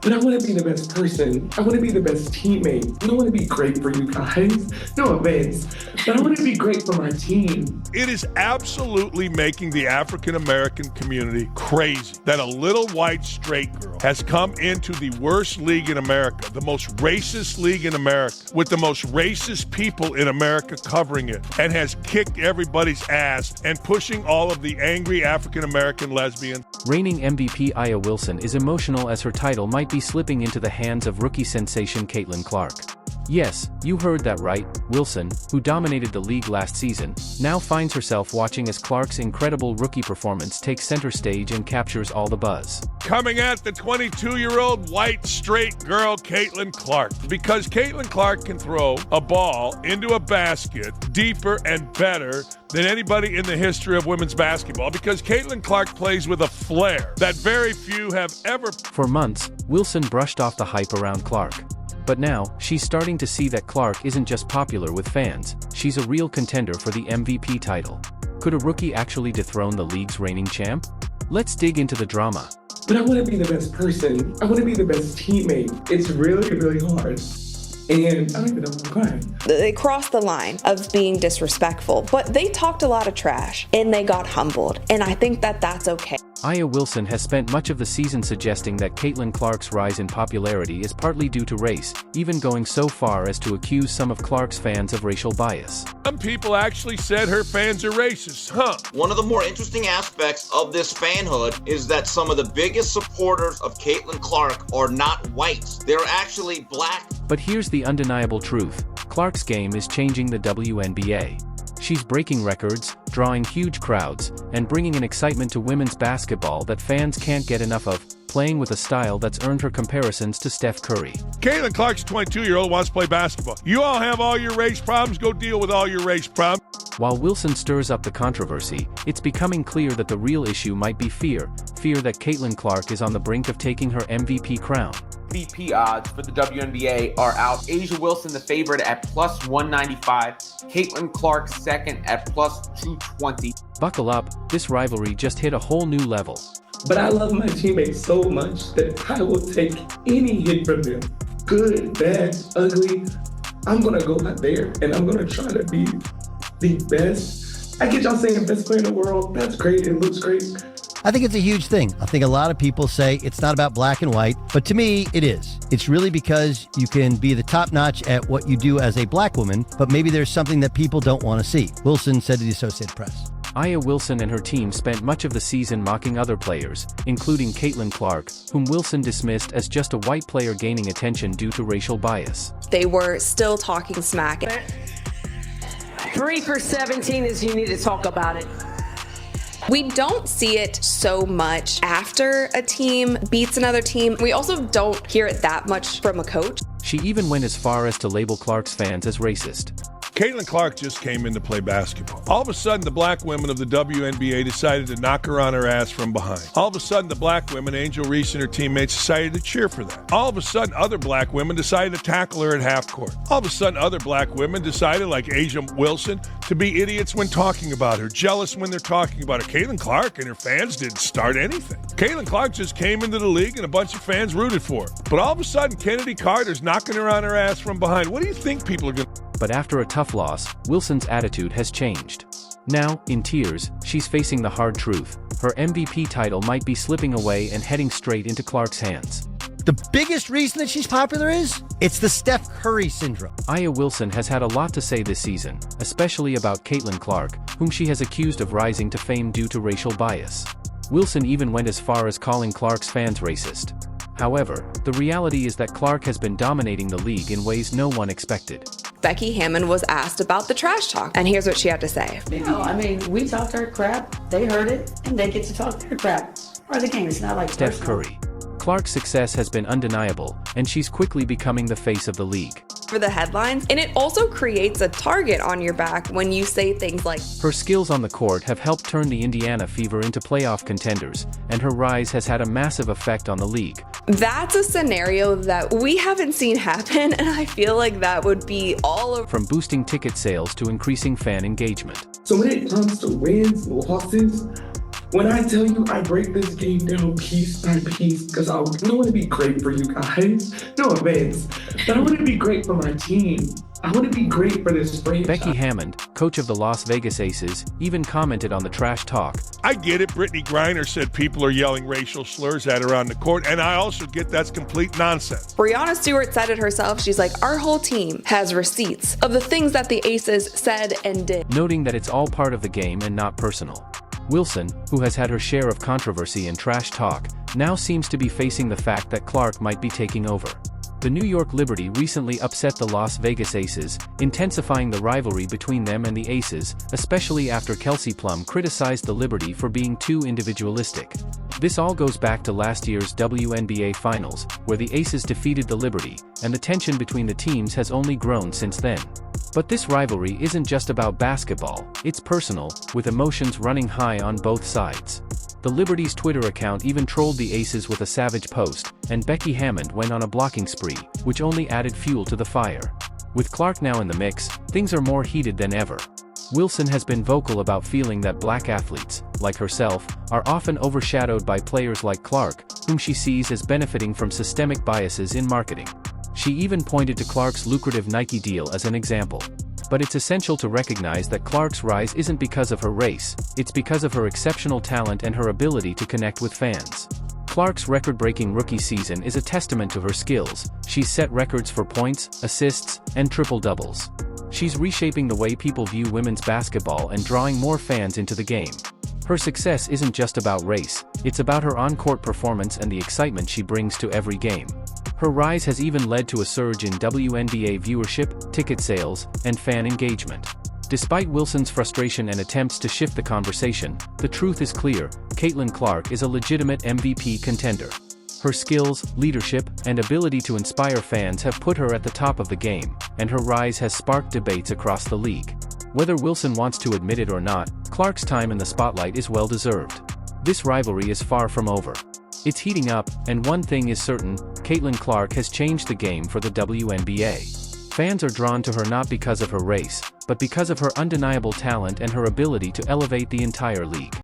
but I want to be the best person. I want to be the best teammate. I don't want to be great for you guys. No offense, but I want to be great for my team. It is absolutely making the African-American community crazy that a little white straight girl has come into the worst league in America, the most racist league in America, with the most racist people in America covering it, and has kicked everybody's ass and pushing all of the angry African-American lesbians. Reigning MVP Aya Wilson is emotional as her title might be slipping into the hands of rookie sensation Caitlin Clark. Yes, you heard that right, Wilson, who dominated the league last season, now finds herself watching as Clark's incredible rookie performance takes center stage and captures all the buzz. Coming at the 22-year-old white straight girl Caitlin Clark, because Caitlin Clark can throw a ball into a basket deeper and better than anybody in the history of women's basketball, because Caitlin Clark plays with a flair that very few have ever. For months, Wilson brushed off the hype around Clark. But now, she's starting to see that Clark isn't just popular with fans, she's a real contender for the MVP title. Could a rookie actually dethrone the league's reigning champ? Let's dig into the drama. But I want to be the best person. I want to be the best teammate. It's really, really hard. And I don't even know if I'm crying. They crossed the line of being disrespectful, but they talked a lot of trash and they got humbled. And I think that that's okay. Aya Wilson has spent much of the season suggesting that Caitlin Clark's rise in popularity is partly due to race, even going so far as to accuse some of Clark's fans of racial bias. Some people actually said her fans are racist, huh? One of the more interesting aspects of this fanhood is that some of the biggest supporters of Caitlin Clark are not white. They're actually black. But here's the undeniable truth. Clark's game is changing the WNBA. She's breaking records, drawing huge crowds, and bringing an excitement to women's basketball that fans can't get enough of, playing with a style that's earned her comparisons to Steph Curry. Caitlin Clark's a 22-year-old, wants to play basketball. You all have all your race problems, go deal with all your race problems. While Wilson stirs up the controversy, it's becoming clear that the real issue might be fear that Caitlin Clark is on the brink of taking her MVP crown. MVP odds for the WNBA are out. A'ja Wilson, the favorite, at plus 195. Caitlin Clark, second, at plus 220. Buckle up, this rivalry just hit a whole new level. But I love my teammates so much that I will take any hit from them. Good, bad, ugly. I'm going to go out there and I'm going to try to be the best. I get y'all saying best player in the world. That's great. It looks great. I think it's a huge thing. I think a lot of people say it's not about black and white, but to me, it is. It's really because you can be the top notch at what you do as a black woman, but maybe there's something that people don't want to see. Wilson said to the Associated Press. Aya Wilson and her team spent much of the season mocking other players, including Caitlin Clark, whom Wilson dismissed as just a white player gaining attention due to racial bias. They were still talking smack. 3 for 17 is you need to talk about it. We don't see it so much after a team beats another team. We also don't hear it that much from a coach. She even went as far as to label Clark's fans as racist. Caitlin Clark just came in to play basketball. All of a sudden, the black women of the WNBA decided to knock her on her ass from behind. All of a sudden, the black women, Angel Reese and her teammates, decided to cheer for that. All of a sudden, other black women decided to tackle her at half court. All of a sudden, other black women decided, like A'ja Wilson, to be idiots when talking about her, jealous when they're talking about her. Caitlin Clark and her fans didn't start anything. Caitlin Clark just came into the league and a bunch of fans rooted for her. But all of a sudden, Kennedy Carter's knocking her on her ass from behind. What do you think people are going to... But after a tough loss, Wilson's attitude has changed. Now, in tears, she's facing the hard truth. Her MVP title might be slipping away and heading straight into Clark's hands. The biggest reason that she's popular is, it's the Steph Curry syndrome. Aya Wilson has had a lot to say this season, especially about Caitlin Clark, whom she has accused of rising to fame due to racial bias. Wilson even went as far as calling Clark's fans racist. However, the reality is that Clark has been dominating the league in ways no one expected. Becky Hammon was asked about the trash talk, and here's what she had to say. We talked our crap, they heard it, and they get to talk their crap. Or the game, it's not like Steph Curry. Clark's success has been undeniable, and she's quickly becoming the face of the league. For the headlines, and it also creates a target on your back when you say things like, her skills on the court have helped turn the Indiana Fever into playoff contenders, and her rise has had a massive effect on the league. That's a scenario that we haven't seen happen, and I feel like that would be all of... From boosting ticket sales to increasing fan engagement. So when it comes to wins and losses, When I tell you I break this game down piece by piece, because I want to be great for you guys, no offense, but I want to be great for my team. I want to be great for this franchise. Becky Hammond, coach of the Las Vegas Aces, even commented on the trash talk. I get it. Brittany Griner said people are yelling racial slurs at her on the court, and I also get that's complete nonsense. Breanna Stewart said it herself. She's like, our whole team has receipts of the things that the Aces said and did. Noting that it's all part of the game and not personal. Wilson, who has had her share of controversy and trash talk, now seems to be facing the fact that Clark might be taking over. The New York Liberty recently upset the Las Vegas Aces, intensifying the rivalry between them and the Aces, especially after Kelsey Plum criticized the Liberty for being too individualistic. This all goes back to last year's WNBA Finals, where the Aces defeated the Liberty, and the tension between the teams has only grown since then. But this rivalry isn't just about basketball, it's personal, with emotions running high on both sides. The Liberty's Twitter account even trolled the Aces with a savage post, and Becky Hammond went on a blocking spree, which only added fuel to the fire. With Clark now in the mix, things are more heated than ever. Wilson has been vocal about feeling that black athletes, like herself, are often overshadowed by players like Clark, whom she sees as benefiting from systemic biases in marketing. She even pointed to Clark's lucrative Nike deal as an example. But it's essential to recognize that Clark's rise isn't because of her race, it's because of her exceptional talent and her ability to connect with fans. Clark's record-breaking rookie season is a testament to her skills. She's set records for points, assists, and triple-doubles. She's reshaping the way people view women's basketball and drawing more fans into the game. Her success isn't just about race, it's about her on-court performance and the excitement she brings to every game. Her rise has even led to a surge in WNBA viewership, ticket sales, and fan engagement. Despite Wilson's frustration and attempts to shift the conversation, the truth is clear: Caitlin Clark is a legitimate MVP contender. Her skills, leadership, and ability to inspire fans have put her at the top of the game, and her rise has sparked debates across the league. Whether Wilson wants to admit it or not, Clark's time in the spotlight is well-deserved. This rivalry is far from over. It's heating up, and one thing is certain: Caitlin Clark has changed the game for the WNBA. Fans are drawn to her not because of her race, but because of her undeniable talent and her ability to elevate the entire league.